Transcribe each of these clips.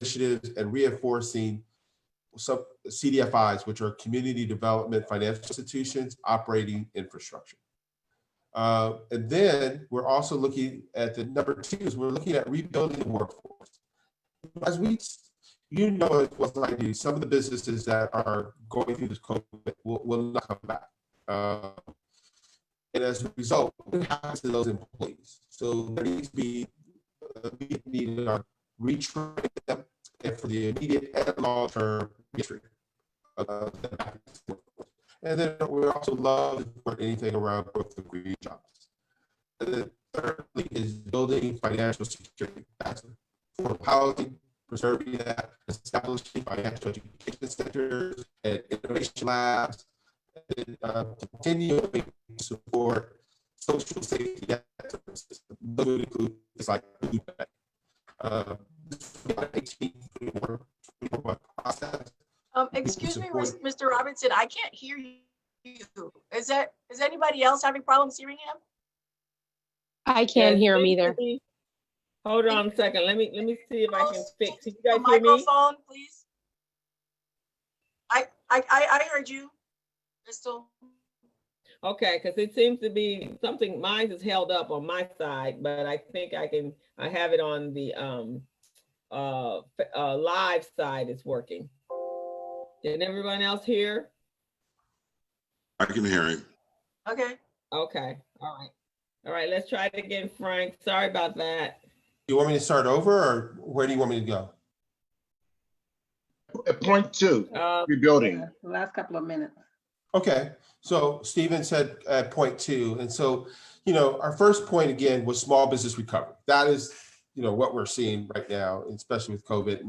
initiatives and reinforcing some CDFIs, which are community development financial institutions operating infrastructure. And then we're also looking at the number 2 is we're looking at rebuilding the workforce. As we, you know, as well as I do, some of the businesses that are going through this COVID will not come back. And as a result, what happens to those employees? So there needs to be need to retrain them and for the immediate and long-term history. And then we also love to support anything around growth of green jobs. And then thirdly is building financial security. That's affordable housing, preserving that, establishing financial education centers and innovation labs, and continuing to support social safety net services. Those would include things like food bank. 18-21 process. Excuse me, Mr. Robinson, I can't hear you. Is anybody else having problems hearing him? I can't hear him either. Hold on a second. Let me see if I can fix. Can you guys hear me? Microphone, please. I heard you, Crystal. Okay, because it seems to be something. Mine is held up on my side, but I think I have it on the live side. It's working. Can everyone else hear? I can hear him. Okay. Okay. All right. Let's try it again, Frank. Sorry about that. You want me to start over, or where do you want me to go? Point 2, rebuilding. The last couple of minutes. Okay. So Stephen said at point 2, and so our first point again was small business recovery. That is what we're seeing right now, especially with COVID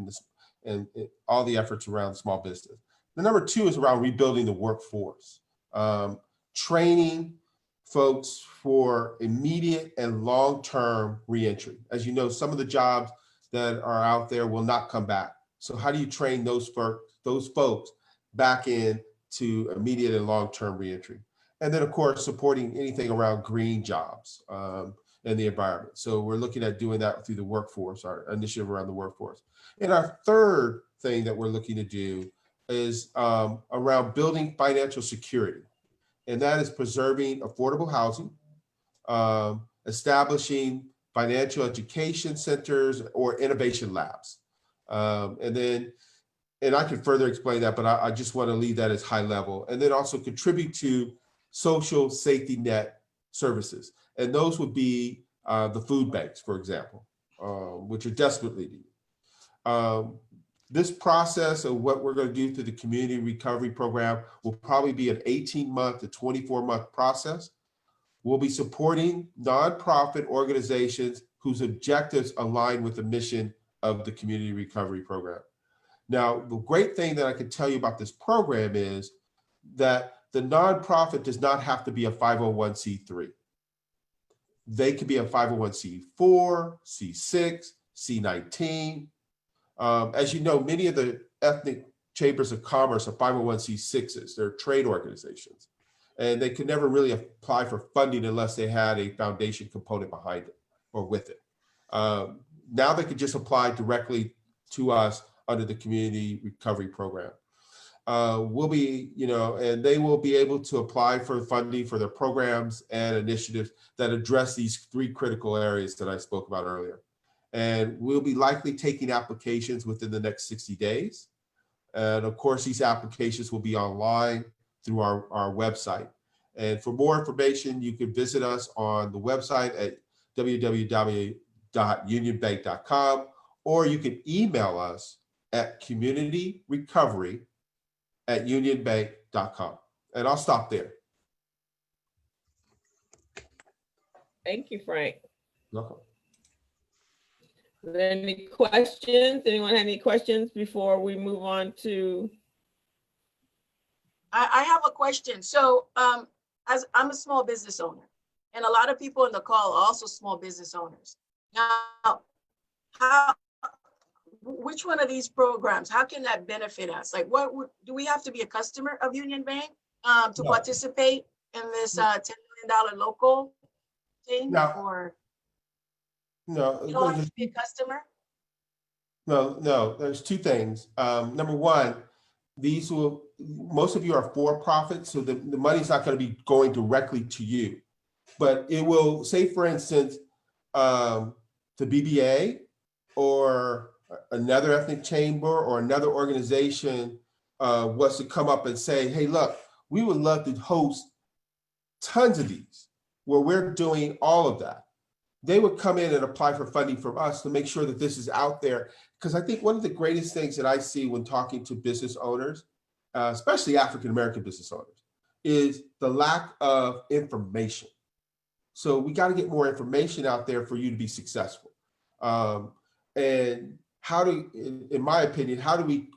and all the efforts around small business. The number 2 is around rebuilding the workforce, training folks for immediate and long-term reentry. As you know, some of the jobs that are out there will not come back. So how do you train those folks back in to immediate and long-term reentry? And then of course, supporting anything around green jobs and the environment. So we're looking at doing that through the workforce, our initiative around the workforce. And our third thing that we're looking to do is around building financial security. And that is preserving affordable housing, establishing financial education centers or innovation labs. And I could further explain that, but I just want to leave that as high level. And then also contribute to social safety net services. And those would be the food banks, for example, which are desperately needed. This process of what we're going to do through the community recovery program will probably be an 18-month to 24-month process. We'll be supporting nonprofit organizations whose objectives align with the mission of the community recovery program. Now, the great thing that I can tell you about this program is that the nonprofit does not have to be a 501c3. They could be a 501c4, C6, C19. As you know, many of the ethnic chambers of commerce are 501c6s. They're trade organizations. And they could never really apply for funding unless they had a foundation component behind it or with it. Now they could just apply directly to us under the community recovery program. We'll be, and they will be able to apply for funding for their programs and initiatives that address these 3 critical areas that I spoke about earlier. And we'll be likely taking applications within the next 60 days. And of course, these applications will be online through our website. And for more information, you can visit us on the website at www.unionbank.com, or you can email us at communityrecovery@unionbank.com. And I'll stop there. Thank you, Frank. Welcome. Are there any questions? Anyone have any questions before we move on to? I have a question. So as I'm a small business owner, and a lot of people in the call are also small business owners. Now, which one of these programs, how can that benefit us? Like, do we have to be a customer of Union Bank to participate in this $10 million local thing? No. Or no, you don't have to be a customer? No, there's two things. Number one, most of you are for-profit, so the money's not going to be going directly to you, but it will, say for instance, the BBA or another ethnic chamber or another organization was to come up and say, hey, look, we would love to host tons of these where we're doing all of that. They would come in and apply for funding from us to make sure that this is out there. Because I think one of the greatest things that I see when talking to business owners, especially African-American business owners, is the lack of information. So we got to get more information out there for you to be successful. And how do, in my opinion, how do we,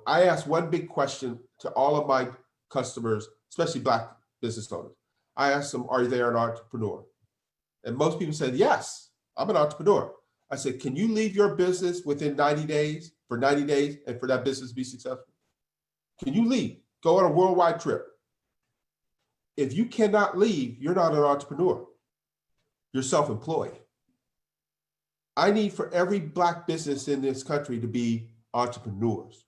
I ask one big question to all of my customers, especially Black business owners. I ask them, are they an entrepreneur? And most people said, yes, I'm an entrepreneur. I said, can you leave your business within 90 days, for 90 days, and for that business to be successful? Can you leave? Go on a worldwide trip. If you cannot leave, you're not an entrepreneur. You're self-employed. I need for every Black business in this country to be entrepreneurs.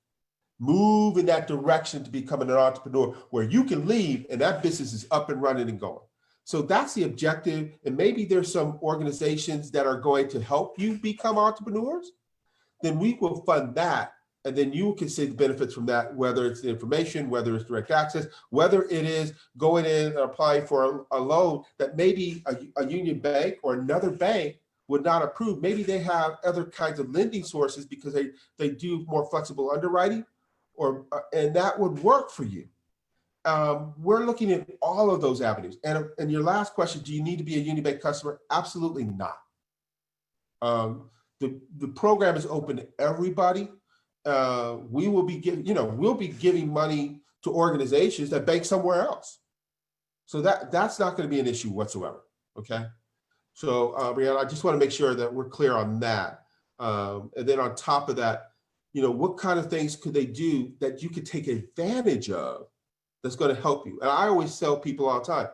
Move in that direction to becoming an entrepreneur where you can leave and that business is up and running and going. So that's the objective. And maybe there's some organizations that are going to help you become entrepreneurs. Then we will fund that. And then you can see the benefits from that, whether it's the information, whether it's direct access, whether it is going in and applying for a loan that maybe a Union Bank or another bank would not approve. Maybe they have other kinds of lending sources because they do more flexible underwriting, and that would work for you. We're looking at all of those avenues. And your last question, do you need to be a Union Bank customer? Absolutely not. The program is open to everybody. We will be giving, we'll be giving money to organizations that bank somewhere else. So that's not going to be an issue whatsoever. Okay. So Brianna, I just want to make sure that we're clear on that. And then on top of that, what kind of things could they do that you could take advantage of that's going to help you? And I always tell people all the time,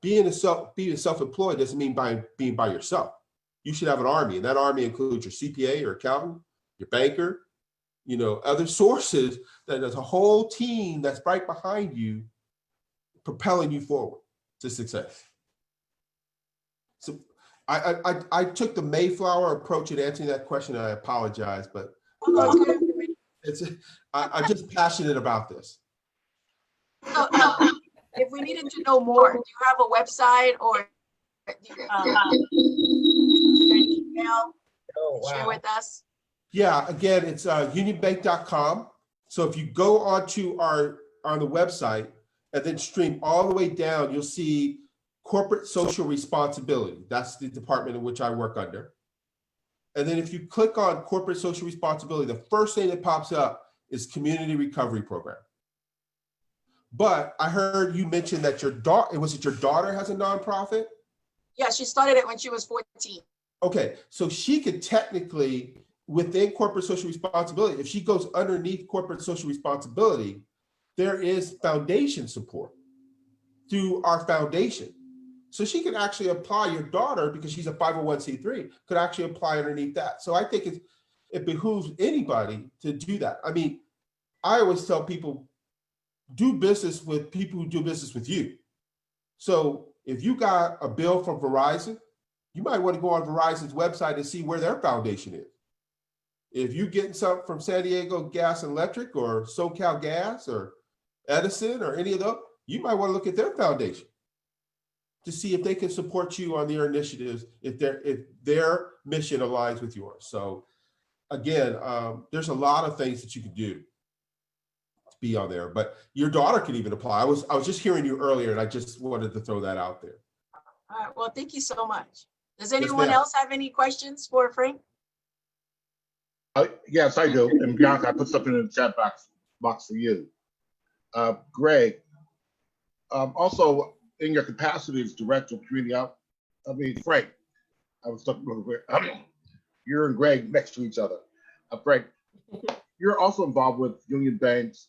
being self-employed doesn't mean being by yourself. You should have an army, and that army includes your CPA, your accountant, your banker, other sources. That there's a whole team that's right behind you, propelling you forward to success. So I took the Mayflower approach in answering that question, and I apologize, but I'm just passionate about this. So, if we needed to know more, do you have a website or email to share with us? Yeah, again, it's unionbank.com. So if you go on the website and then stream all the way down, you'll see corporate social responsibility. That's the department in which I work under. And then if you click on corporate social responsibility, the first thing that pops up is community recovery program. But I heard you mention that your daughter has a nonprofit? Yeah, she started it when she was 14. Okay, so she could technically, within corporate social responsibility, if she goes underneath corporate social responsibility, there is foundation support through our foundation. So she can actually apply, your daughter, because she's a 501c3, could actually apply underneath that. So I think it behooves anybody to do that. I mean, I always tell people, do business with people who do business with you. So if you got a bill from Verizon, you might want to go on Verizon's website and see where their foundation is. If you're getting something from San Diego Gas and Electric or SoCal Gas or Edison or any of those, you might want to look at their foundation to see if they can support you on their initiatives, if their mission aligns with yours. So again, there's a lot of things that you can do to be on there, but your daughter can even apply. I was just hearing you earlier, and I just wanted to throw that out there. All right, well, thank you so much. Does anyone else have any questions for Frank? Yes, I do. And Bianca, I put something in the chat box for you. Greg, also in your capacity as director of community Frank, I was talking about Greg. You're and Greg next to each other. Frank, you're also involved with Union Bank's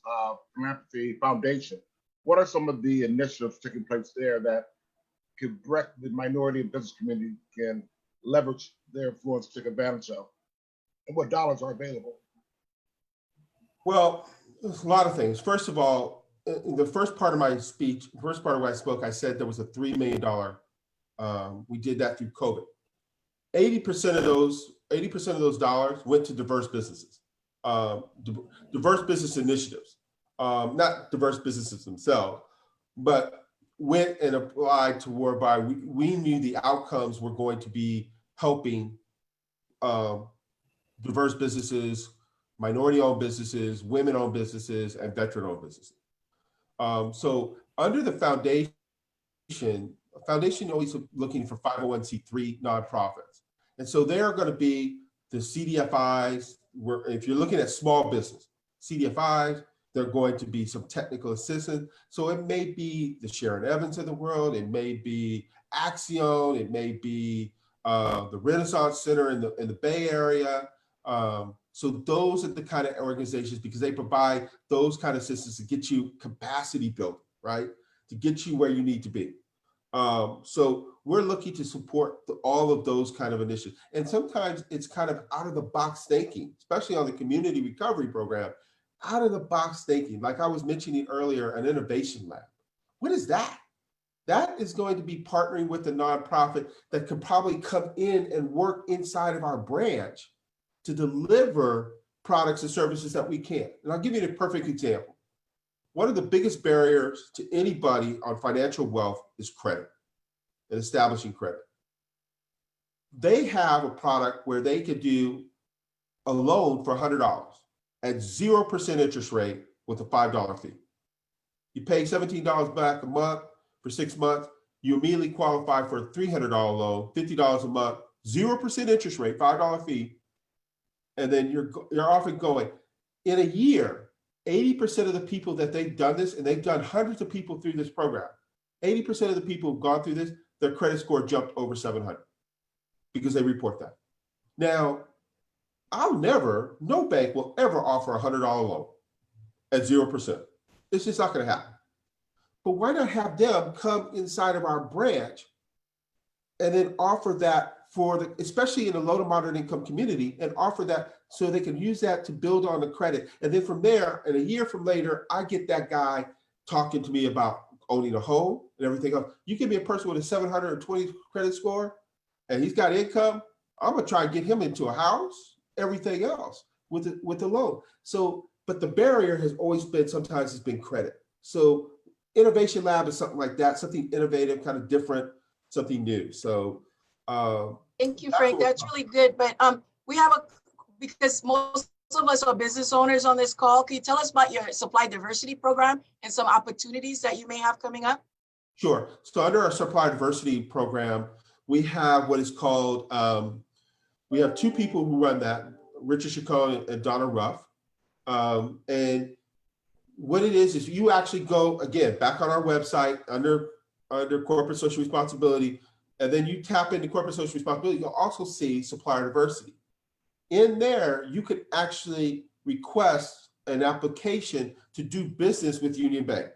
Philanthropy Foundation. What are some of the initiatives taking place there that the minority and business community can leverage their influence to take advantage of? and what dollars are available? Well, there's a lot of things. First of all, in the first part of my speech, first part of what I spoke, I said there was a $3 million. We did that through COVID. 80% of those dollars went to diverse businesses, diverse business initiatives, not diverse businesses themselves, but went and applied to whereby we knew the outcomes were going to be helping diverse businesses, minority-owned businesses, women-owned businesses, and veteran-owned businesses. So under the foundation always looking for 501c3 nonprofits. And so they are going to be the CDFIs, where if you're looking at small business, CDFIs, they're going to be some technical assistance. So it may be the Sharon Evans of the world, it may be Axion, it may be the Renaissance Center in the Bay Area. So those are the kind of organizations, because they provide those kind of systems to get you capacity building, right? To get you where you need to be. So we're looking to support all of those kind of initiatives. And sometimes it's kind of out of the box thinking, especially on the community recovery program, out of the box thinking. Like I was mentioning earlier, an innovation lab. What is that? That is going to be partnering with a nonprofit that could probably come in and work inside of our branch to deliver products and services that we can't. And I'll give you a perfect example. One of the biggest barriers to anybody on financial wealth is credit and establishing credit. They have a product where they could do a loan for $100 at 0% interest rate with a $5 fee. You pay $17 back a month for 6 months, you immediately qualify for a $300 loan, $50 a month, 0% interest rate, $5 fee, and then you're off and going. In a year, 80% of the people that they've done this, and they've done hundreds of people through this program, 80% of the people who've gone through this, their credit score jumped over 700 because they report that. Now, no bank will ever offer a $100 loan at 0%. It's just not going to happen. But why not have them come inside of our branch and then offer that for especially in a low to moderate income community, and offer that so they can use that to build on the credit. And then from there, and a year from later, I get that guy talking to me about owning a home and everything else. You give me a person with a 720 credit score and he's got income, I'm gonna try and get him into a house, everything else with the loan. So, but the barrier has always been, sometimes it's been credit. So Innovation Lab is something like that, something innovative, kind of different, something new. So thank you, Frank. That's really good. But we have because most of us are business owners on this call. Can you tell us about your supply diversity program and some opportunities that you may have coming up? Sure. So under our supply diversity program, we have what is called, we have two people who run that, Richard Chacon and Donna Ruff. And what it is you actually go, again, back on our website under corporate social responsibility, and then you tap into corporate social responsibility, you'll also see supplier diversity. In there, you could actually request an application to do business with Union Bank.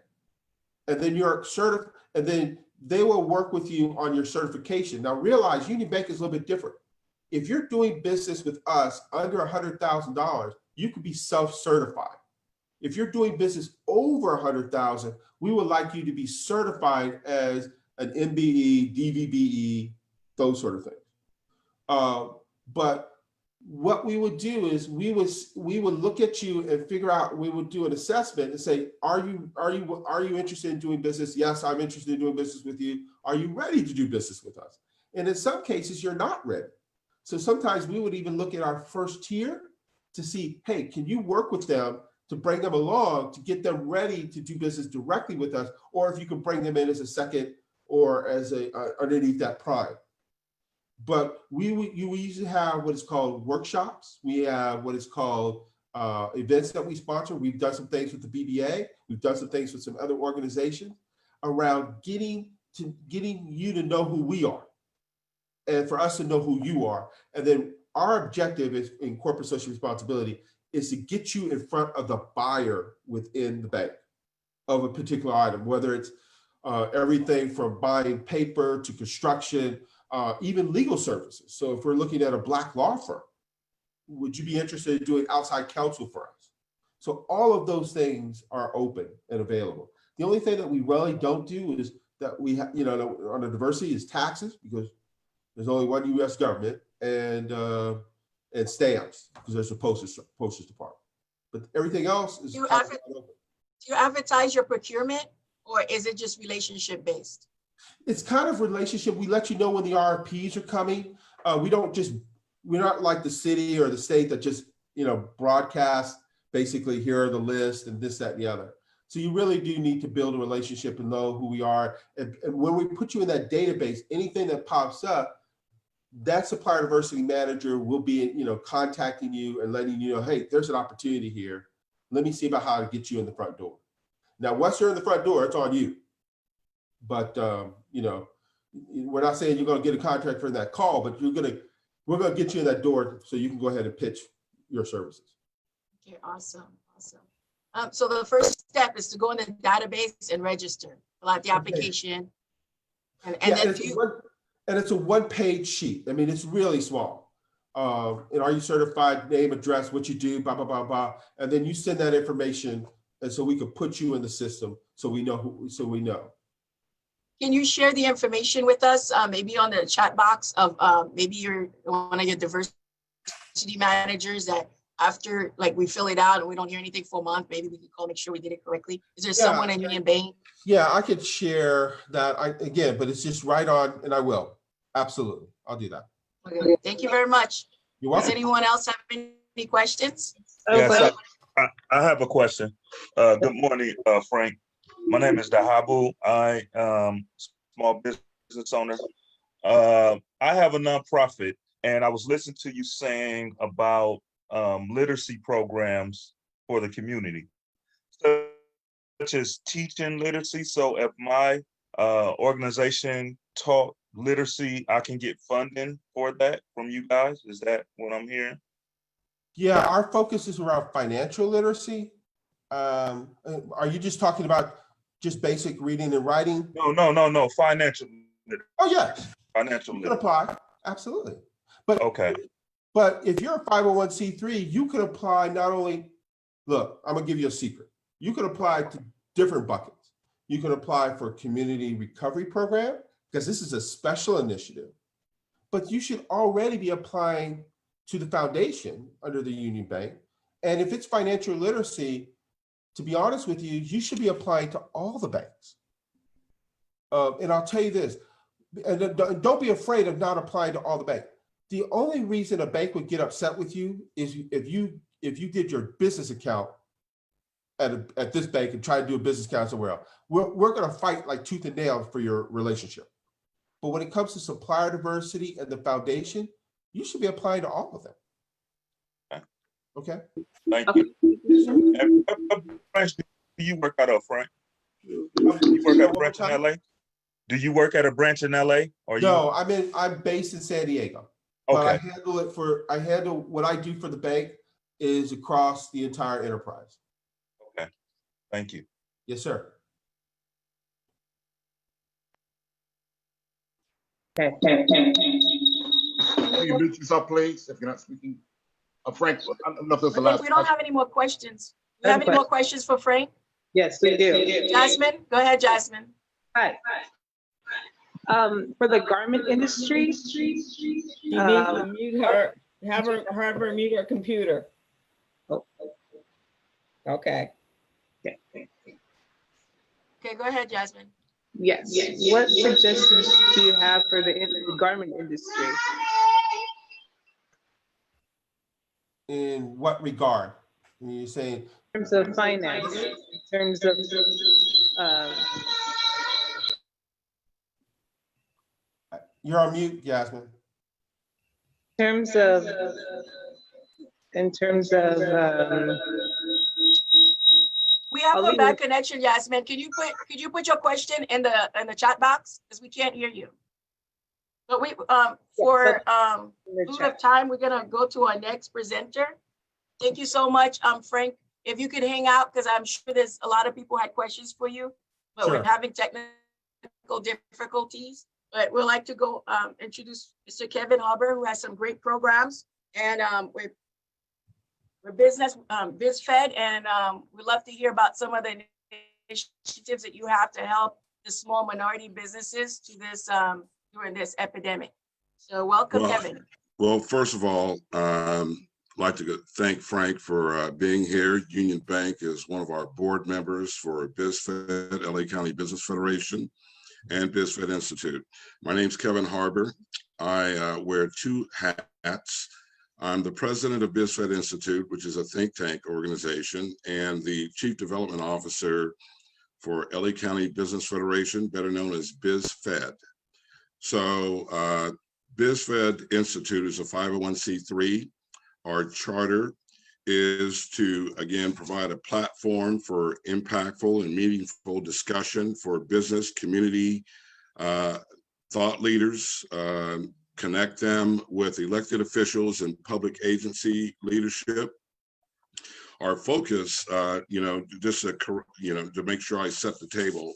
And then and then they will work with you on your certification. Now realize Union Bank is a little bit different. If you're doing business with us under $100,000, you could be self-certified. If you're doing business over $100,000, we would like you to be certified as an MBE, DVBE, those sort of things. But what we would do is we would look at you and figure out, we would do an assessment and say, are you interested in doing business? Yes, I'm interested in doing business with you. Are you ready to do business with us? And in some cases, you're not ready. So sometimes we would even look at our first tier to see, hey, can you work with them to bring them along to get them ready to do business directly with us, or if you can bring them in as a second or as underneath that prime. But you usually have what is called workshops. We have what is called events that we sponsor. We've done some things with the BBA. We've done some things with some other organizations around getting you to know who we are and for us to know who you are. And then our objective is in corporate social responsibility is to get you in front of the buyer within the bank of a particular item, whether it's everything from buying paper to construction, even legal services. So if we're looking at a Black law firm would you be interested in doing outside counsel for us? So all of those things are open and available. The only thing that we really don't do is that we have, on the diversity is taxes, because there's only one U.S. government, and stamps, because there's a postage department. But everything else is. Do you advertise your procurement, or is it just relationship based? It's kind of relationship. We let you know when the RFPs are coming. We're not like the city or the state that just, broadcast, basically, here are the list and this, that, and the other. So you really do need to build a relationship and know who we are. And when we put you in that database, anything that pops up, that supplier diversity manager will be, contacting you and letting you know, hey, there's an opportunity here. Let me see about how to get you in the front door. Now, once you're in the front door, it's on you. But, we're not saying you're going to get a contract for that call, but we're going to get you in that door so you can go ahead and pitch your services. Okay, awesome. So the first step is to go in the database and register, fill out the application. And it's a one-page sheet. I mean, it's really small. And are you certified, name, address, what you do, blah, blah, blah, blah. And then you send that information, and so we could put you in the system so we know Can you share the information with us, maybe on the chat box of maybe you're one of your diversity managers that after we fill it out and we don't hear anything for a month, maybe we can call, make sure we did it correctly. Is there someone in Union Bank? Yeah, I could share that but it's just right on, and I will. Absolutely. I'll do that. Okay. Thank you very much. You're welcome. Does anyone else have any questions? Yes, I have a question. Good morning, Frank. My name is Harbour. I am small business owner. I have a nonprofit, and I was listening to you saying about literacy programs for the community, such as teaching literacy. So if my organization taught literacy, I can get funding for that from you guys. Is that what I'm hearing? Yeah, our focus is around financial literacy. Are you just talking about just basic reading and writing? No. Financial literacy. Oh, yes. Financial You literacy. can apply. Absolutely. But okay. But if you're a 501c3, you could apply not only, look, I'm gonna give you a secret. You could apply to different buckets. You can apply for a community recovery program, because this is a special initiative, but you should already be applying to the foundation under the Union Bank. And if it's financial literacy, to be honest with you, you should be applying to all the banks. And I'll tell you this, and don't be afraid of not applying to all the banks. The only reason a bank would get upset with you is if you did your business account at this bank and try to do a business account somewhere else. We're going to fight like tooth and nail for your relationship. But when it comes to supplier diversity and the foundation, you should be applying to all of them. Okay. Thank you. What branch do you work out of, Frank? Do you work at a branch in LA? Do you work at a branch in LA? Or no, I'm based in San Diego. Okay. But I handle what I do for the bank is across the entire enterprise. Okay. Thank you. Yes, sir. Can you mute yourself, please, if you're not speaking? Frank, I don't know if there's a last. We don't have any more questions. Do you have any more questions for Frank? Yes, we do. Jasmine, go ahead, Jasmine. Hi. For the garment industry, You need to mute her. Have her mute her computer. Oh. Okay. Okay, go ahead, Jasmine. yes. What suggestions do you have for the garment industry? In what regard? You're saying In terms of finance, in terms of you're on mute, Jasmine. in terms of We have a bad connection, Jasmine. Could you put your question in the chat box, because we can't hear you. But we for little of time, we're gonna go to our next presenter. Thank you so much, Frank. If you could hang out, because I'm sure there's a lot of people had questions for you, but Sure. we're having technical difficulties. But we'd like to go introduce Mr. Kevin Harbour, who has some great programs. And We're business, BizFed, and we'd love to hear about some of the initiatives that you have to help the small minority businesses to this during this epidemic. So welcome, Well, Kevin. Well, first of all, I'd like to thank Frank for being here. Union Bank is one of our board members for BizFed, LA County Business Federation, and BizFed Institute. My name's Kevin Harbour. I wear two hats. I'm the president of BizFed Institute, which is a think tank organization, and the chief development officer for LA County Business Federation, better known as BizFed. So BizFed Institute is a 501c3. Our charter is to, again, provide a platform for impactful and meaningful discussion for business, community, thought leaders, connect them with elected officials and public agency leadership. Our focus, just to make sure I set the table,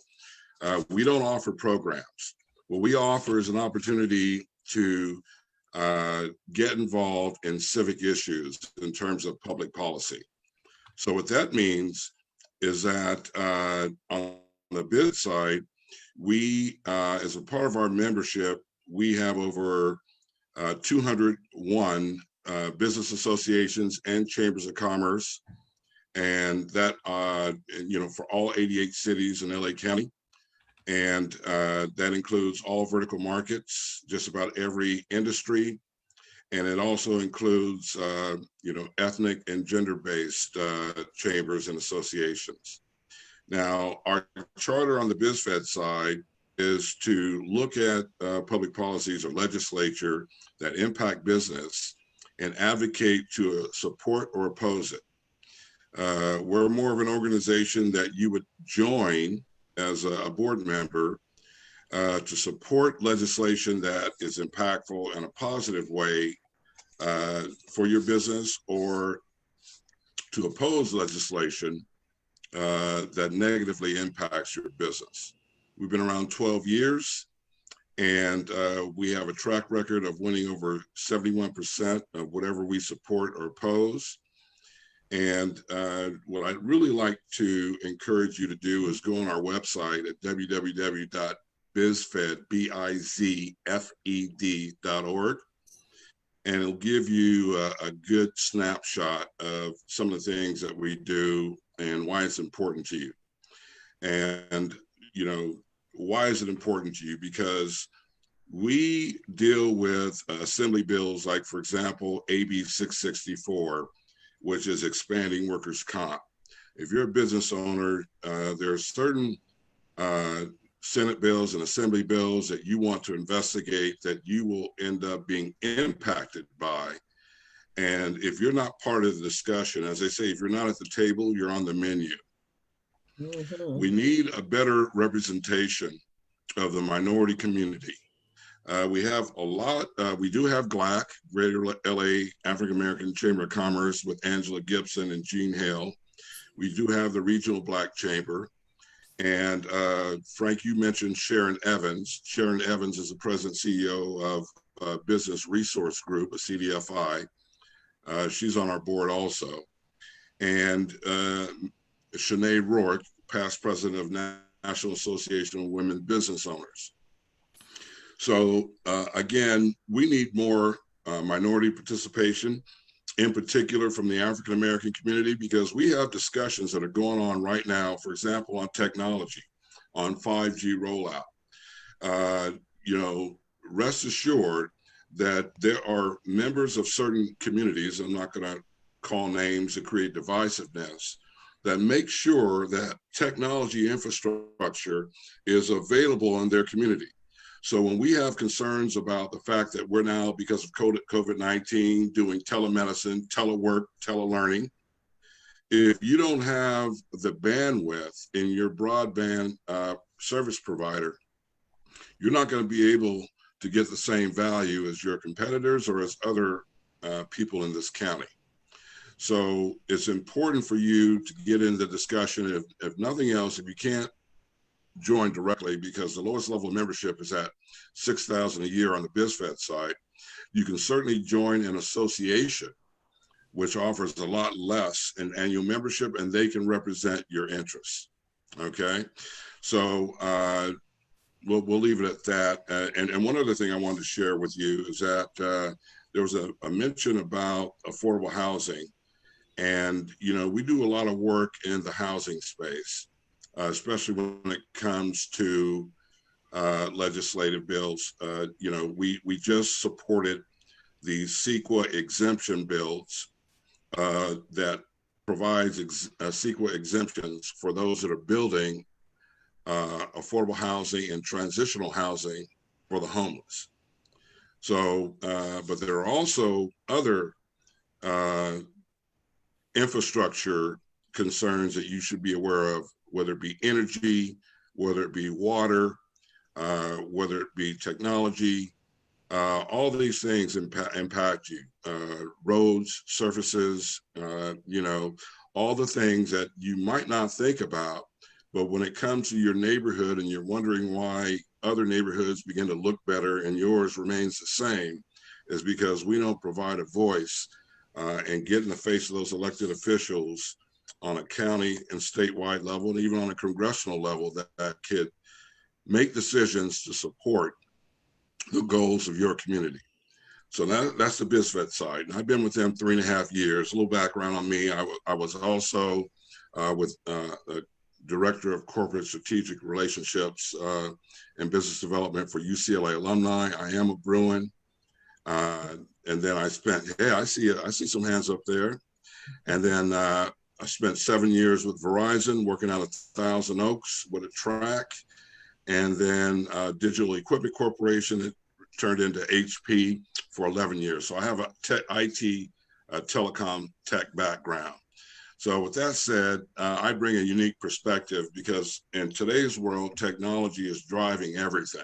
we don't offer programs. What we offer is an opportunity to get involved in civic issues in terms of public policy. So what that means is that on the Biz side, we, as a part of our membership, we have over 201 business associations and chambers of commerce, and that, for all 88 cities in LA County. And that includes all vertical markets, just about every industry. And it also includes, ethnic and gender-based chambers and associations. Now, our charter on the BizFed side is to look at public policies or legislature that impact business and advocate to support or oppose it. We're more of an organization that you would join as a board member to support legislation that is impactful in a positive way for your business, or to oppose legislation that negatively impacts your business. We've been around 12 years, and we have a track record of winning over 71% of whatever we support or oppose. And what I'd really like to encourage you to do is go on our website at www.bizfed.org, and it'll give you a good snapshot of some of the things that we do and why it's important to you. And, why is it important to you? Because we deal with assembly bills like, for example, AB 664, which is expanding workers' comp. If you're a business owner, there are certain Senate bills and assembly bills that you want to investigate that you will end up being impacted by. And if you're not part of the discussion, as they say, if you're not at the table, you're on the menu. Mm-hmm. We need a better representation of the minority community. We have a lot, we do have GLAC, Greater LA African American Chamber of Commerce, with Angela Gibson and Jean Hale. We do have the Regional Black Chamber. And Frank, you mentioned Sharon Evans. Sharon Evans is the president CEO of Business Resource Group, a CDFI. She's on our board also. And Shanae Rourke, past president of National Association of Women Business Owners. So again, we need more minority participation, in particular from the African American community, because we have discussions that are going on right now, for example, on technology, on 5G rollout. Rest assured that there are members of certain communities, I'm not going to call names to create divisiveness, that make sure that technology infrastructure is available in their community. So when we have concerns about the fact that we're now, because of COVID-19, doing telemedicine, telework, telelearning, if you don't have the bandwidth in your broadband service provider, you're not going to be able to get the same value as your competitors or as other people in this county. So it's important for you to get in the discussion. If nothing else, if you can't join directly, because the lowest level of membership is at $6,000 a year on the BizFed side, you can certainly join an association which offers a lot less in annual membership, and they can represent your interests. Okay, so we'll leave it at that. And one other thing I wanted to share with you is that there was a mention about affordable housing. And, you know, we do a lot of work in the housing space, especially when it comes to legislative bills. You know, we just supported the CEQA exemption bills that provides CEQA exemptions for those that are building affordable housing and transitional housing for the homeless. So, but there are also other infrastructure concerns that you should be aware of, whether it be energy, whether it be water, whether it be technology. All these things impact you. Roads, surfaces, you know, all the things that you might not think about, but when it comes to your neighborhood and you're wondering why other neighborhoods begin to look better and yours remains the same, is because we don't provide a voice and get in the face of those elected officials on a county and statewide level, and even on a congressional level, that could make decisions to support the goals of your community. So that's the BizFed side. And I've been with them 3.5 years. A little background on me. I was also with Director of Corporate Strategic Relationships and Business Development for UCLA alumni. I am a Bruin. And then I spent, hey, I see some hands up there. And then I spent 7 years with Verizon, working out of Thousand Oaks with a track. And then Digital Equipment Corporation, it turned into HP for 11 years. So I have a IT telecom tech background. So with that said, I bring a unique perspective because in today's world, technology is driving everything.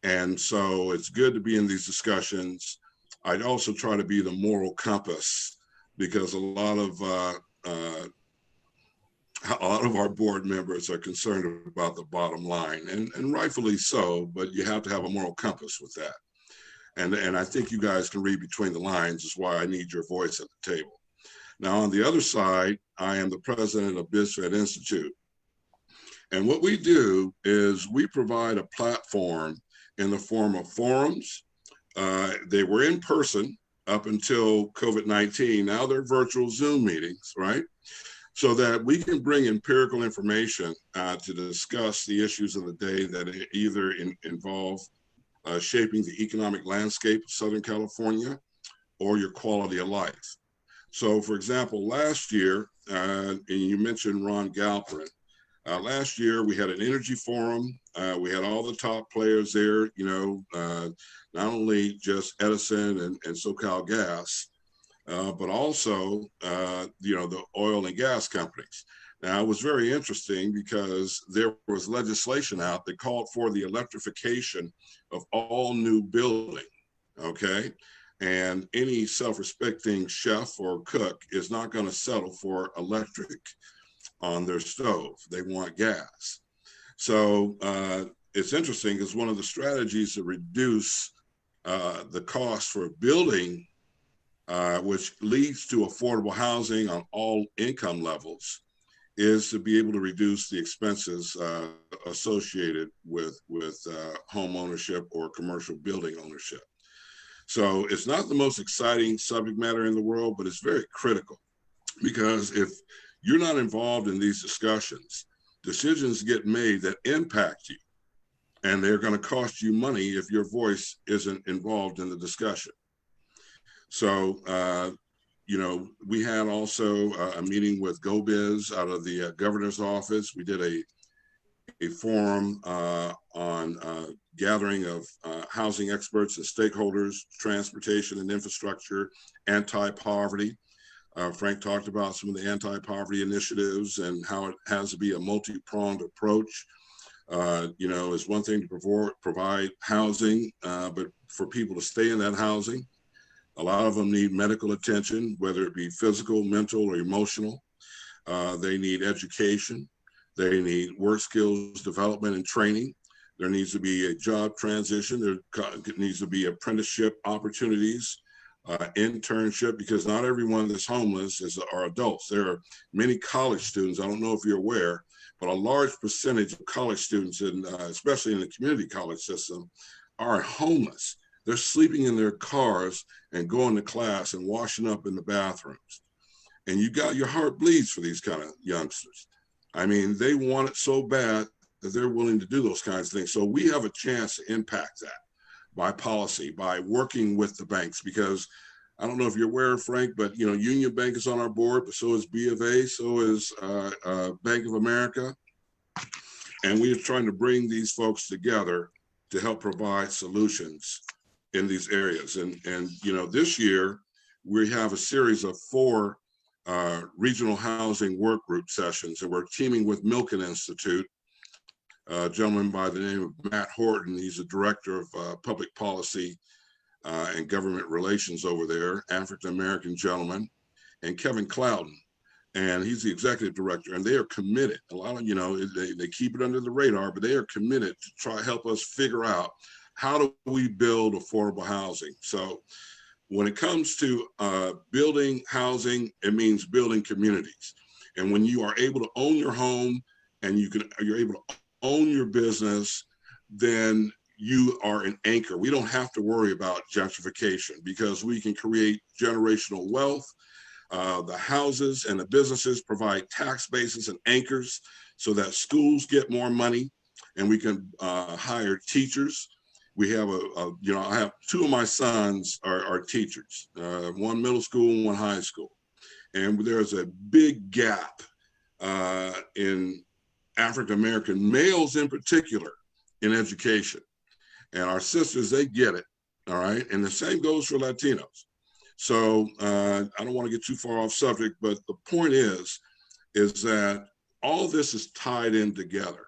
And so it's good to be in these discussions. I'd also try to be the moral compass because a lot of our board members are concerned about the bottom line, and rightfully so, but you have to have a moral compass with that. And I think you guys can read between the lines, is why I need your voice at the table. Now, on the other side, I am the president of BizFed Institute. And what we do is we provide a platform in the form of forums. They were in person up until COVID-19. Now they're virtual Zoom meetings, right? So that we can bring empirical information to discuss the issues of the day that either involve shaping the economic landscape of Southern California or your quality of life. So for example, last year, and you mentioned Ron Galperin, last year we had an energy forum. We had all the top players there, you know, not only just Edison and SoCal Gas, but also, you know, the oil and gas companies. Now, it was very interesting because there was legislation out that called for the electrification of all new building, okay? And any self-respecting chef or cook is not going to settle for electric on their stove. They want gas. So it's interesting because one of the strategies to reduce the cost for building, which leads to affordable housing on all income levels, is to be able to reduce the expenses associated with home ownership or commercial building ownership. So it's not the most exciting subject matter in the world, but it's very critical, because if you're not involved in these discussions, decisions get made that impact you, and they're going to cost you money if your voice isn't involved in the discussion. So, you know, we had also a meeting with GoBiz out of the governor's office. We did a forum on gathering of housing experts and stakeholders, transportation and infrastructure, anti-poverty. Frank talked about some of the anti-poverty initiatives and how it has to be a multi-pronged approach. You know, it's one thing to provide housing, but for people to stay in that housing, a lot of them need medical attention, whether it be physical, mental, or emotional. They need education. They need work skills development and training. There needs to be a job transition. There needs to be apprenticeship opportunities. internship, because not everyone that's homeless are adults. There are many college students. I don't know if you're aware, but a large percentage of college students, especially in the community college system, are homeless. They're sleeping in their cars and going to class and washing up in the bathrooms. And your heart bleeds for these kind of youngsters. I mean, they want it so bad that they're willing to do those kinds of things. So we have a chance to impact that by policy, by working with the banks, because I don't know if you're aware, Frank, but Union Bank is on our board, but so is B of A, so is Bank of America. And we are trying to bring these folks together to help provide solutions in these areas. And this year we have a series of 4 regional housing work group sessions, and we're teaming with Milken Institute, a gentleman by the name of Matt Horton. He's the director of public policy and government relations over there, African-American gentleman, and Kevin Clouden, and he's the executive director, and they are committed. A lot of, they keep it under the radar, but they are committed to try to help us figure out how do we build affordable housing. So when it comes to building housing, it means building communities. And when you are able to own your home and you're able to own your business, then you are an anchor. We don't have to worry about gentrification because we can create generational wealth. The houses and the businesses provide tax bases and anchors so that schools get more money, and we can hire teachers. We have I have 2 of my sons are teachers, one middle school and one high school. And there's a big gap in African-American males in particular in education. And our sisters, they get it, all right? And the same goes for Latinos. So I don't want to get too far off subject, but the point is that all this is tied in together.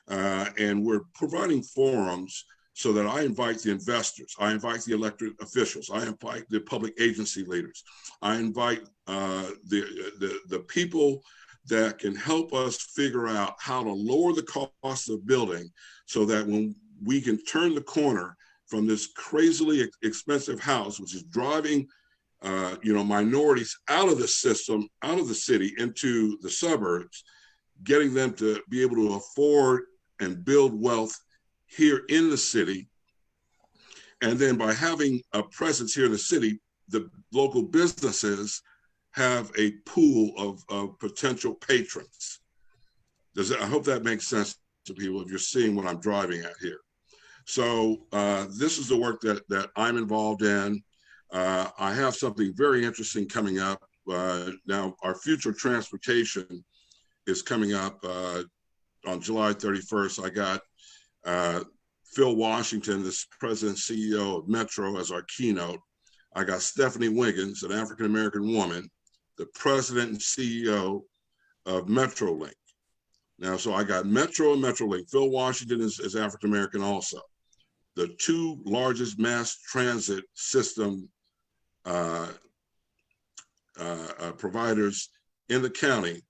And we're providing forums so that I invite the investors, I invite the elected officials, I invite the public agency leaders, I invite the people that can help us figure out how to lower the cost of building so that when we can turn the corner from this crazily expensive house, which is driving minorities out of the system, out of the city into the suburbs, getting them to be able to afford and build wealth here in the city. And then by having a presence here in the city, the local businesses have a pool of potential patrons. I hope that makes sense to people if you're seeing what I'm driving at here. So this is the work that I'm involved in. I have something very interesting coming up. Now, our future transportation is coming up on July 31st. I got Phil Washington, the president and CEO of Metro, as our keynote. I got Stephanie Wiggins, an African-American woman, the president and CEO of MetroLink. Now, so I got Metro and MetroLink. Phil Washington is African-American also. The 2 largest mass transit system providers in the county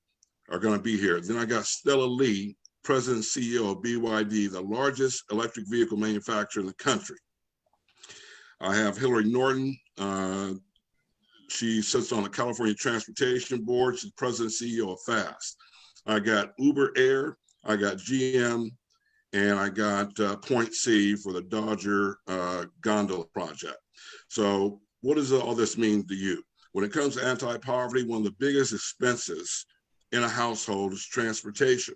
are going to be here. Then I got Stella Lee, president and CEO of BYD, the largest electric vehicle manufacturer in the country. I have Hillary Norton. She sits on the California Transportation Board. She's president and CEO of FAST. I got Uber Air, I got GM, and I got Point C for the Dodger Gondola project. So what does all this mean to you? When it comes to anti-poverty, one of the biggest expenses in a household is transportation.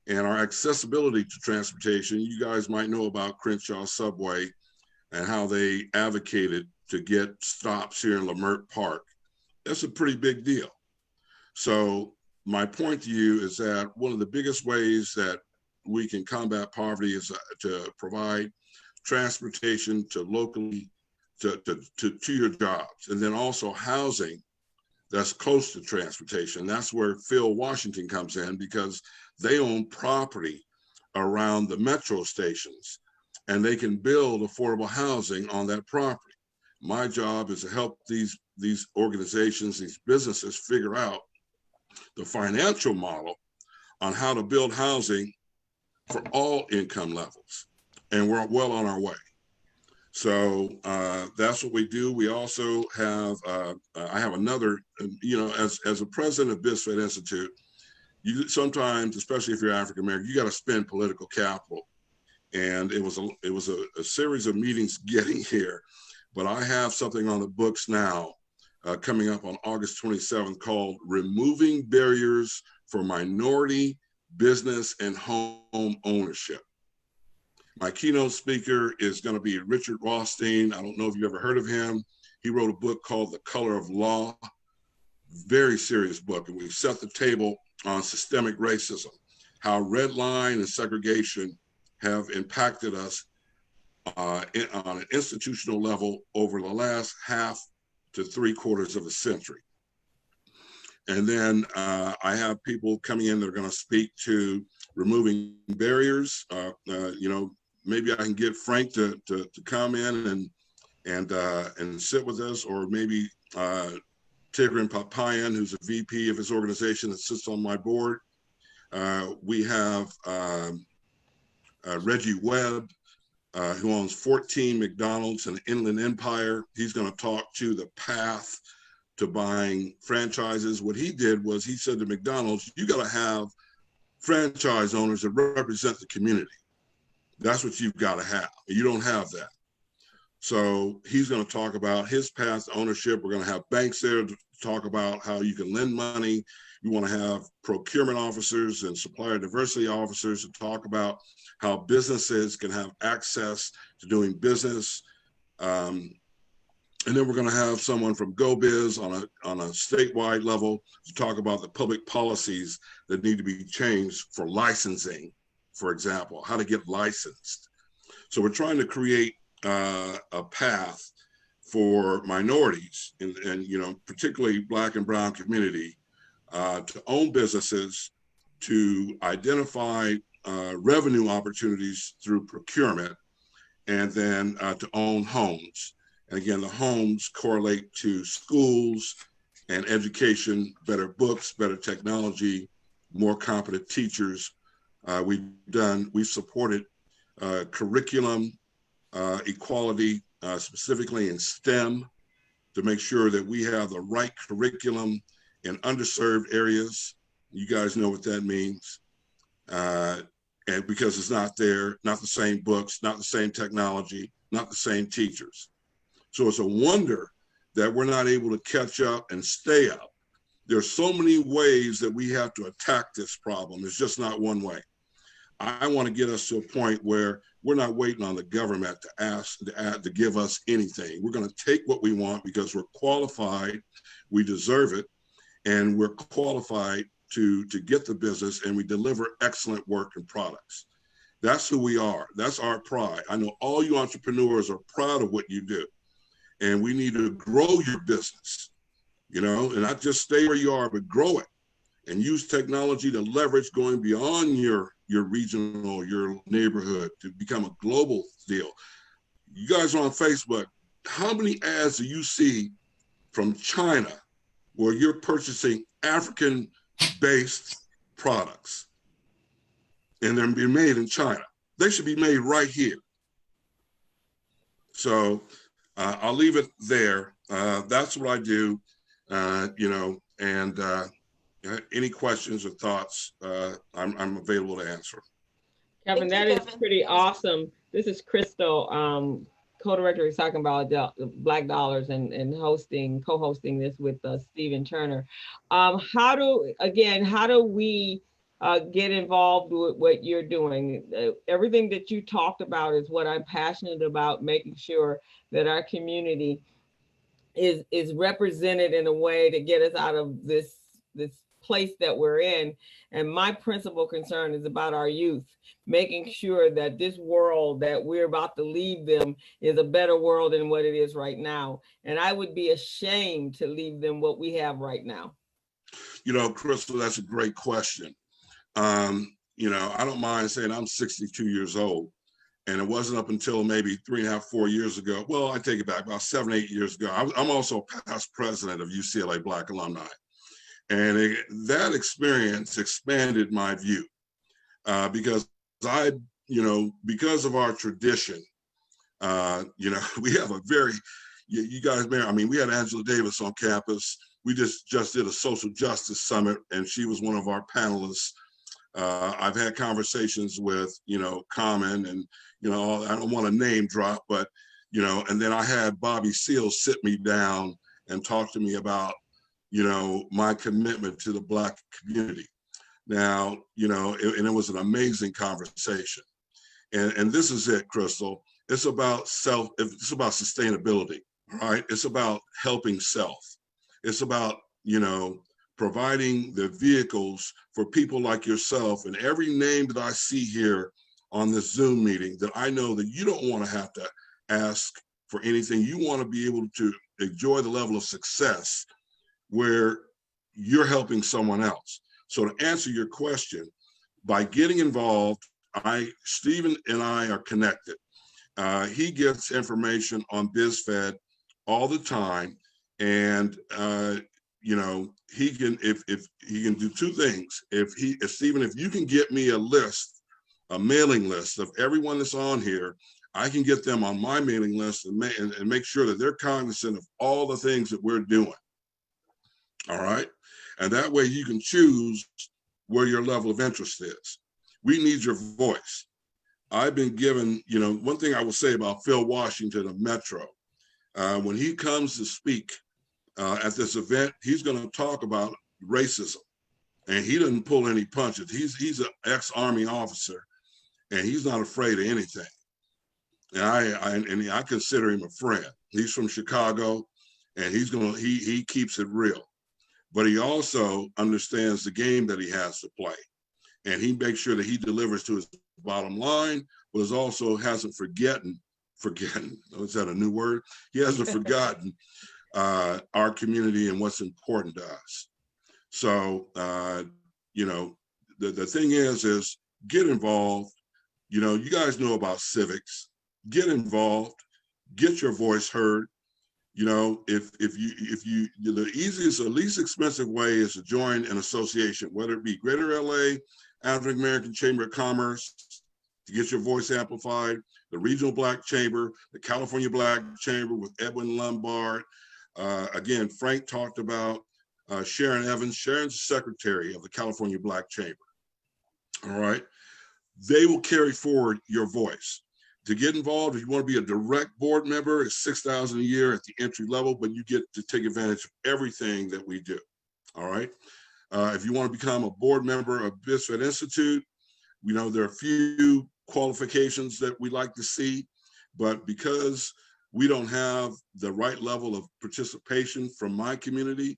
And our accessibility to transportation, you guys might know about Crenshaw Subway and how they advocated to get stops here in Lemert Park. That's a pretty big deal. So my point to you is that one of the biggest ways that we can combat poverty is to provide transportation to locally, to your jobs, and then also housing that's close to transportation. That's where Phil Washington comes in, because they own property around the metro stations and they can build affordable housing on that property. My job is to help these organizations, these businesses figure out the financial model on how to build housing for all income levels. And we're well on our way. So that's what we do. We also have, I have another, as a president of BizFed Institute, you sometimes, especially if you're African American, you got to spend political capital. And it was a series of meetings getting here, but I have something on the books now coming up on August 27th called Removing Barriers for Minority Business and Home Ownership. My keynote speaker is going to be Richard Rothstein. I don't know if you ever heard of him. He wrote a book called The Color of Law, very serious book. And we set the table on systemic racism, how red line and segregation have impacted us on an institutional level over the last half to 3/4 of a century. And then I have people coming in that are going to speak to removing barriers. Maybe I can get Frank to come in and sit with us, or maybe Tigran Papayan, who's a VP of his organization that sits on my board. We have Reggie Webb, who owns 14 McDonald's in the Inland Empire. He's going to talk to the path to buying franchises. What he did was he said to McDonald's, you got to have franchise owners that represent the community. That's what you've got to have. You don't have that. So he's going to talk about his path to ownership. We're going to have banks there to talk about how you can lend money. You want to have procurement officers and supplier diversity officers to talk about how businesses can have access to doing business. And then we're going to have someone from GoBiz on a statewide level to talk about the public policies that need to be changed for licensing, for example, how to get licensed. So we're trying to create a path for minorities and particularly Black and brown community to own businesses, to identify revenue opportunities through procurement, and then to own homes. And again, the homes correlate to schools and education, better books, better technology, more competent teachers. We've supported curriculum equality, specifically in STEM, to make sure that we have the right curriculum in underserved areas. You guys know what that means. And because it's not there, not the same books, not the same technology, not the same teachers. So it's a wonder that we're not able to catch up and stay up. There's so many ways that we have to attack this problem. It's just not one way. I want to get us to a point where we're not waiting on the government to give us anything. We're going to take what we want because we're qualified, we deserve it, and we're qualified to get the business, and we deliver excellent work and products. That's who we are. That's our pride. I know all you entrepreneurs are proud of what you do, and we need to grow your business, and not just stay where you are, but grow it and use technology to leverage going beyond your regional, your neighborhood, to become a global deal. You guys are on Facebook. How many ads do you see from China where you're purchasing African-based products and they're being made in China? They should be made right here. So I'll leave it there. That's what I do, any questions or thoughts, I'm available to answer. Kevin, that is pretty awesome. This is Crystal, co-director of talking about Black Dollars and co-hosting this with Stephen Turner. How do we get involved with what you're doing? Everything that you talked about is what I'm passionate about, making sure that our community is represented in a way to get us out of this place that we're in. And my principal concern is about our youth, making sure that this world that we're about to leave them is a better world than what it is right now. And I would be ashamed to leave them what we have right now. Crystal, that's a great question. I don't mind saying I'm 62 years old, and it wasn't up until maybe 3.5, 4 years ago. Well, I take it back, about 7, 8 years ago. I'm also past president of UCLA Black Alumni. And that experience expanded my view because because of our tradition, You know, we have a very, you guys, man, I mean, we had Angela Davis on campus. We just did a social justice summit, and she was one of our panelists. I've had conversations with, you know, Common, and, you know, I don't want to name drop, but, you know, and then I had Bobby Seals sit me down and talk to me about, you know, my commitment to the Black community. Now, you know, and it was an amazing conversation. And this is it, Crystal. It's about it's about sustainability, right? It's about helping self. It's about, you know, providing the vehicles for people like yourself and every name that I see here on this Zoom meeting, that I know that you don't want to have to ask for anything. You want to be able to enjoy the level of success where you're helping someone else. So to answer your question, by getting involved, Stephen and I are connected. He gets information on BizFed all the time, and you know, he can, if he can do two things. If Stephen, if you can get me a list, a mailing list of everyone that's on here, I can get them on my mailing list and make sure that they're cognizant of all the things that we're doing. All right, and that way you can choose where your level of interest is. We need your voice. I've been given, you know, one thing I will say about Phil Washington of Metro, when he comes to speak at this event, he's going to talk about racism, and he doesn't pull any punches. He's an ex-Army officer, and he's not afraid of anything. And I consider him a friend. He's from Chicago, and he keeps it real, but he also understands the game that he has to play. And he makes sure that he delivers to his bottom line, but is also hasn't forgotten, is that a new word? He hasn't forgotten our community and what's important to us. So, you know, the thing is get involved. You know, you guys know about civics. Get involved, get your voice heard. You know, if you the easiest or least expensive way is to join an association, whether it be Greater LA, African American Chamber of Commerce, to get your voice amplified, the Regional Black Chamber, the California Black Chamber with Edwin Lombard. Again, Frank talked about Sharon Evans. Sharon's the secretary of the California Black Chamber. All right, they will carry forward your voice. To get involved, if you want to be a direct board member, it's $6,000 a year at the entry level, but you get to take advantage of everything that we do. All right. If you want to become a board member of BizFed Institute, you know, there are a few qualifications that we like to see, but because we don't have the right level of participation from my community,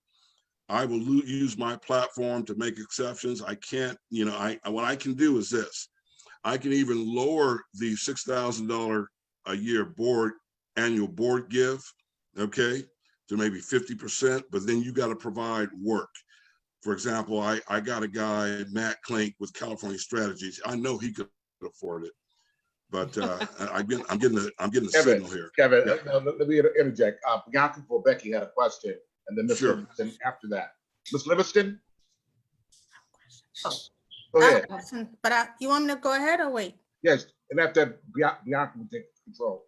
I will use my platform to make exceptions. I can't, you know, what I can do is this. I can even lower the $6,000 a year annual board give, okay, to maybe 50%, but then you got to provide work. For example, I got a guy, Matt Klink with California Strategies. I know he could afford it, but I'm getting the signal here. Kevin, yeah. Let me interject. Bianca for Becky had a question, and then Ms. Livingston after that. Ms. Livingston? Oh. Go ahead. But you want me to go ahead or wait? Yes, and after Bianca will take control.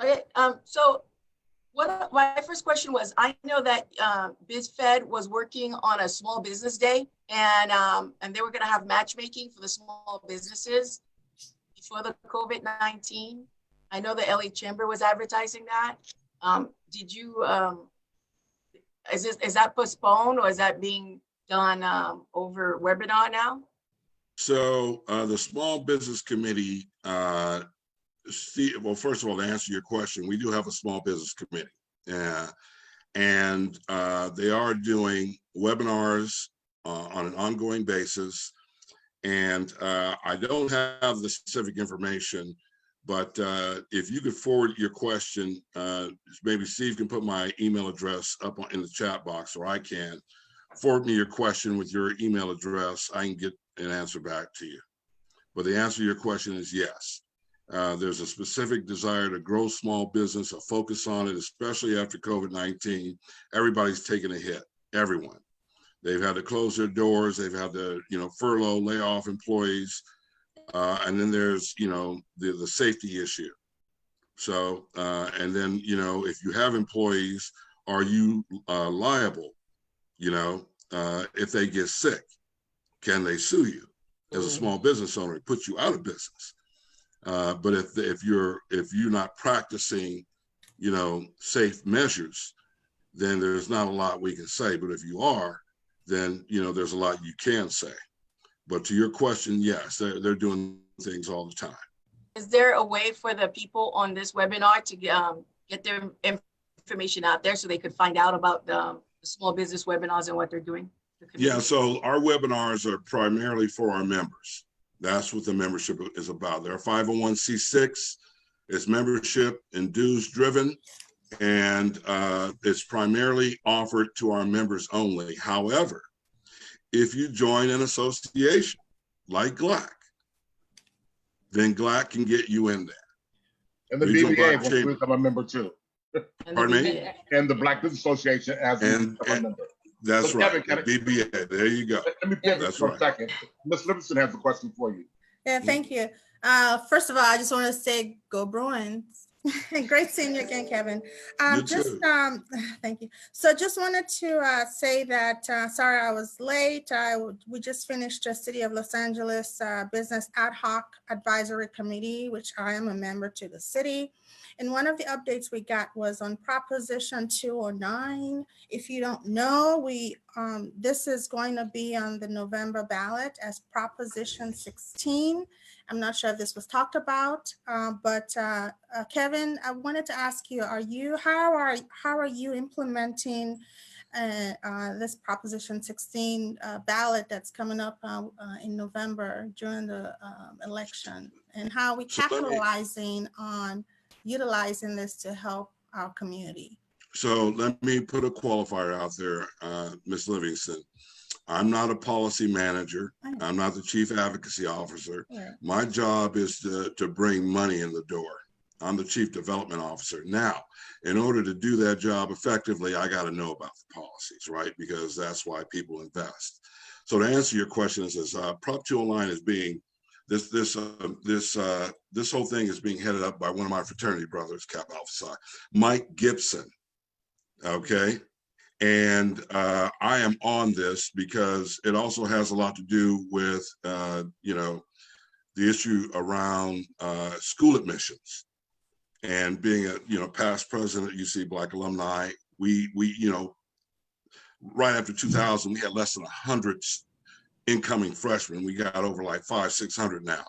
Okay, so my first question was, I know that BizFed was working on a small business day, and they were going to have matchmaking for the small businesses before the COVID-19. I know the LA Chamber was advertising that. Did you, is that postponed, or is that being done over webinar now? So the Small Business Committee, well, first of all, to answer your question, we do have a Small Business Committee, and they are doing webinars on an ongoing basis. And I don't have the specific information, but if you could forward your question, maybe Steve can put my email address up in the chat box, or I can. Forward me your question with your email address. I can get an answer back to you. But the answer to your question is yes. There's a specific desire to grow small business, a focus on it, especially after COVID-19. Everybody's taken a hit, everyone. They've had to close their doors. They've had to, furlough, lay off employees. And then there's, the safety issue. So, and then, you know, if you have employees, are you liable? You know, if they get sick, can they sue you as a small business owner and put you out of business? But if you're not practicing, you know, safe measures, then there's not a lot we can say. But if you are, then, you know, there's a lot you can say. But to your question, yes, they're doing things all the time. Is there a way for the people on this webinar to get their information out there so they could find out about the small business webinars and what they're doing? Yeah, so our webinars are primarily for our members. That's what the membership is about. They're 501c6. It's membership and dues driven, and it's primarily offered to our members only. However, if you join an association like GLAC, then GLAC can get you in there. And the BBA wants to become a member too. Pardon me? And the Black Business Association as a member. That's right. BBA. There you go. Let me pivot for a second. Ms. Livingston has a question for you. Yeah, thank you. First of all, I just want to say, go Bruins. Great seeing you again, Kevin. Thank you. So just wanted to say that, sorry I was late. We just finished the City of Los Angeles Business Ad Hoc Advisory Committee, which I am a member to the city. And one of the updates we got was on Proposition 209. If you don't know, this is going to be on the November ballot as Proposition 16. I'm not sure if this was talked about, but Kevin, I wanted to ask you, how are you implementing this Proposition 16 ballot that's coming up in November during the election, and how are we capitalizing on utilizing this to help our community? So let me put a qualifier out there, Ms. Livingston. I'm not a policy manager. I'm not the chief advocacy officer. My job is to bring money in the door. I'm the chief development officer. Now, in order to do that job effectively, I got to know about the policies, right? Because that's why people invest. So to answer your question, is Prop 209 is being, this whole thing is being headed up by one of my fraternity brothers, Kappa Alpha Psi, Mike Gibson. Okay. And I am on this because it also has a lot to do with, you know, the issue around school admissions. And being a, you know, past president at UC Black alumni, we, you know, right after 2000, we had less than 100 incoming freshmen. We got over like 500-600 now.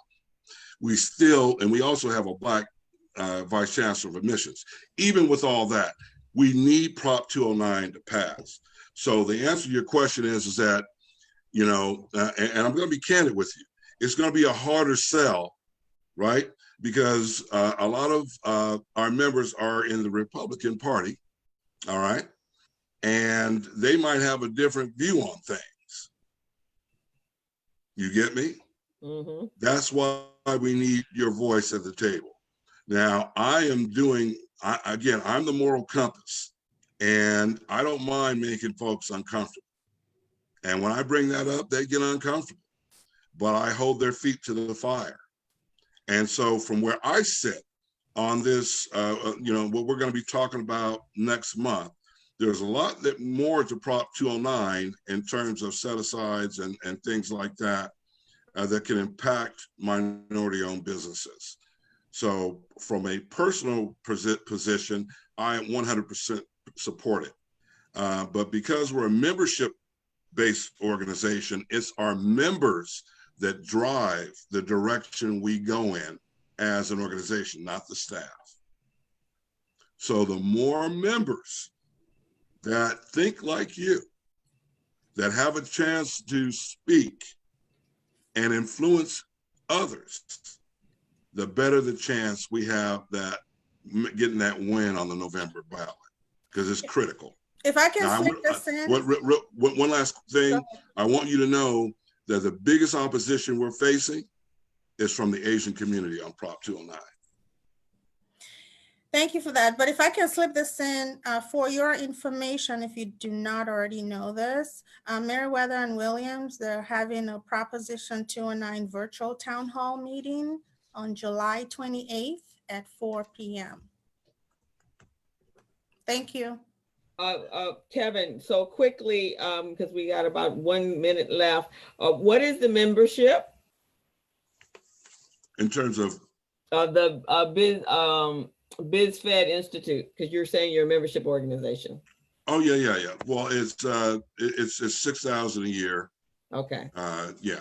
We still, and we also have a Black vice chancellor of admissions. Even with all that, we need Prop 209 to pass. So the answer to your question is that, you know, and I'm going to be candid with you, it's going to be a harder sell, right? Because a lot of our members are in the Republican Party, all right? And they might have a different view on things. You get me? Mm-hmm. That's why we need your voice at the table. Now, I am doing, again, I'm the moral compass, and I don't mind making folks uncomfortable. And when I bring that up, they get uncomfortable, but I hold their feet to the fire. And so from where I sit on this, you know, what we're going to be talking about next month, there's a lot more to Prop 209 in terms of set-asides and things like that that can impact minority-owned businesses. So from a personal position, I 100% support it. But because we're a membership-based organization, it's our members that drive the direction we go in as an organization, not the staff. So the more members that think like you, that have a chance to speak and influence others, the better the chance we have that getting that win on the November ballot, because it's critical. If I can slip this in. One last thing, I want you to know that the biggest opposition we're facing is from the Asian community on Prop 209. Thank you for that. But if I can slip this in for your information, if you do not already know this, Meriwether and Williams, they're having a Proposition 209 virtual town hall meeting on July 28th at 4 p.m. Thank you. Kevin, so quickly, because we got about 1 minute left, what is the membership? In terms of The BizFed Institute, because you're saying you're a membership organization. oh yeah. Well, it's 6,000 a year. Okay. Yeah.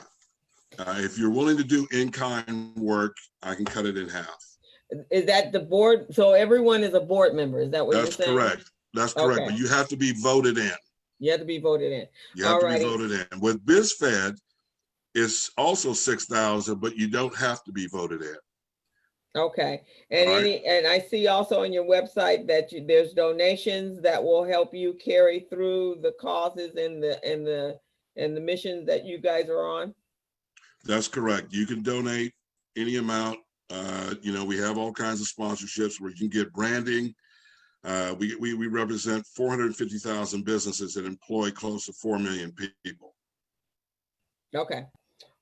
If you're willing to do in-kind work, I can cut it in half. Is that the board? So everyone is a board member. Is that what you're saying? That's correct. That's correct. Okay. But you have to be voted in. You have to be voted in. You have to be voted in. With BizFed, it's also 6,000, but you don't have to be voted in. Okay. And and I see also on your website that there's donations that will help you carry through the causes and the missions that you guys are on. That's correct. You can donate any amount. We have all kinds of sponsorships where you can get branding. We represent 450,000 businesses that employ close to 4 million people. Okay.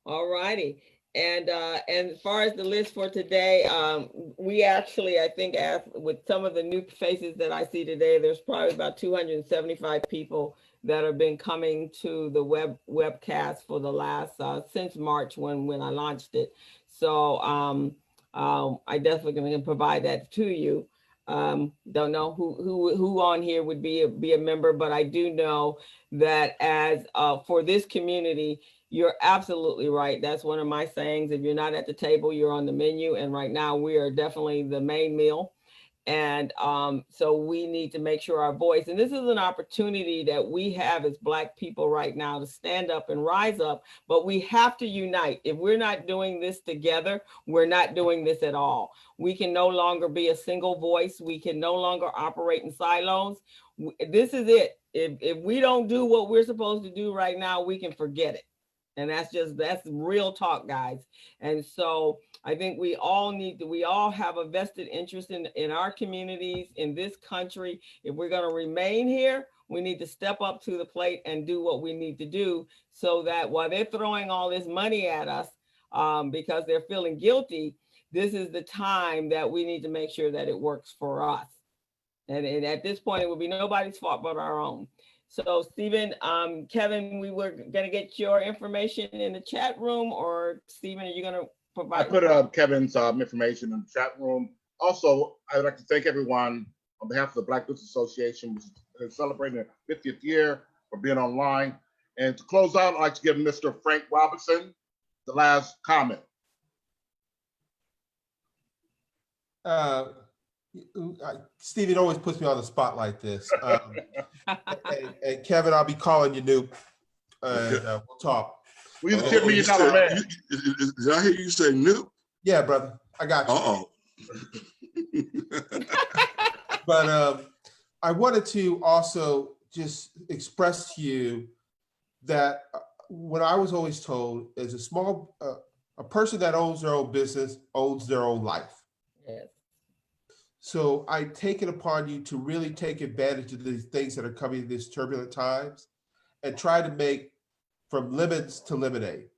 All righty. And as far as the list for today, we actually, I think, with some of the new faces that I see today, there's probably about 275 people that have been coming to the webcast for the last since March when I launched it. So I definitely can provide that to you. Don't know who on here would be a member, but I do know that as for this community, you're absolutely right. That's one of my sayings. If you're not at the table, you're on the menu. And right now we are definitely the main meal. And so we need to make sure our voice, and this is an opportunity that we have as Black people right now to stand up and rise up, but we have to unite. If we're not doing this together, we're not doing this at all. We can no longer be a single voice. We can no longer operate in silos. This is it. If we don't do what we're supposed to do right now, we can forget it. And that's real talk, guys. And so I think we all have a vested interest in our communities, in this country. If we're going to remain here, we need to step up to the plate and do what we need to do so that while they're throwing all this money at us because they're feeling guilty, this is the time that we need to make sure that it works for us. And at this point, it will be nobody's fault but our own. So Stephen, Kevin, we were going to get your information in the chat room, or Stephen, are you going to provide? I put Kevin's information in the chat room. Also, I'd like to thank everyone on behalf of the Black Business Association, which is celebrating their 50th year, for being online. And to close out, I'd like to give Mr. Frank Robinson the last comment. Stephen always puts me on the spot like this. And Kevin, I'll be calling you Noop. We'll talk. Will you give me your dollar man? Did I hear you say Noop? Yeah, brother. I got you. But I wanted to also just express to you that what I was always told is a person that owns their own business owns their own life. Yes. So I take it upon you to really take advantage of these things that are coming in these turbulent times and try to make from lemons to lemonade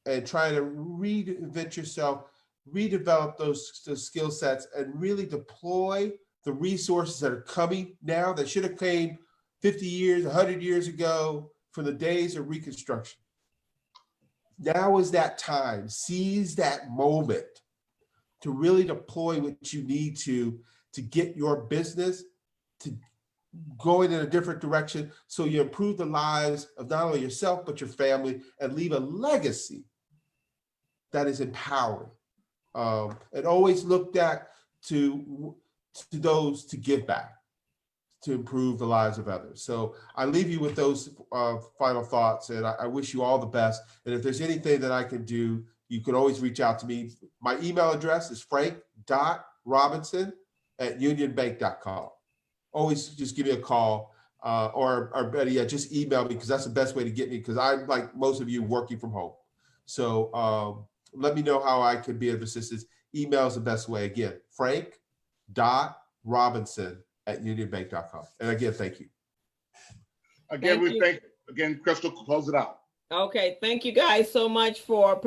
and try to reinvent yourself, redevelop those skill sets and really deploy the resources that are coming now that should have came 50 years, 100 years ago from the days of Reconstruction. Now is that time. Seize that moment to really deploy what you need to get your business to going in a different direction so you improve the lives of not only yourself, but your family and leave a legacy that is empowering. And always looked at to those to give back, to improve the lives of others. So I leave you with those final thoughts, and I wish you all the best. And if there's anything that I can do, you can always reach out to me. My email address is frank.robinson@unionbank.com. Always just give me a call or better yet, just email me, because that's the best way to get me, because I'm like most of you working from home. So let me know how I can be of assistance. Email is the best way. Again, frank.robinson@unionbank.com. And again, thank you. Again, Crystal, close it out. Okay, thank you guys so much for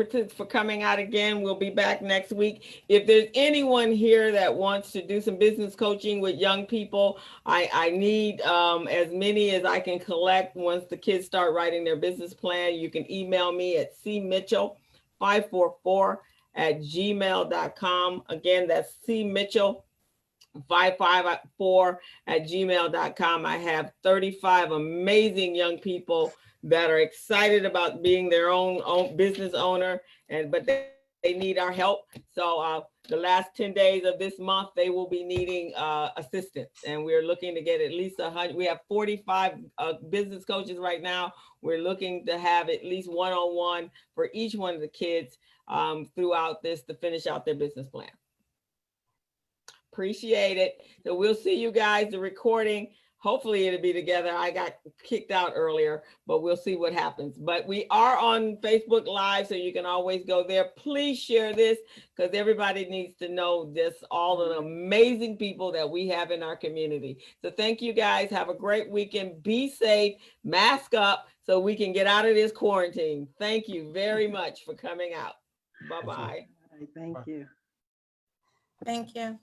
coming out again. We'll be back next week. If there's anyone here that wants to do some business coaching with young people, I need as many as I can collect once the kids start writing their business plan. You can email me at cmitchell544@gmail.com. Again, that's cmitchell554@gmail.com. I have 35 amazing young people that are excited about being their own business owner, but they need our help. So the last 10 days of this month, they will be needing assistance, and we're looking to get at least 100. We have 45 business coaches right now. We're looking to have at least one-on-one for each one of the kids throughout this to finish out their business plan. Appreciate it. So we'll see you guys, the recording. Hopefully it'll be together. I got kicked out earlier, but we'll see what happens. But we are on Facebook Live, so you can always go there. Please share this because everybody needs to know this, all the amazing people that we have in our community. So thank you guys. Have a great weekend. Be safe, mask up so we can get out of this quarantine. Thank you very much for coming out. Bye-bye. Thank you. Thank you.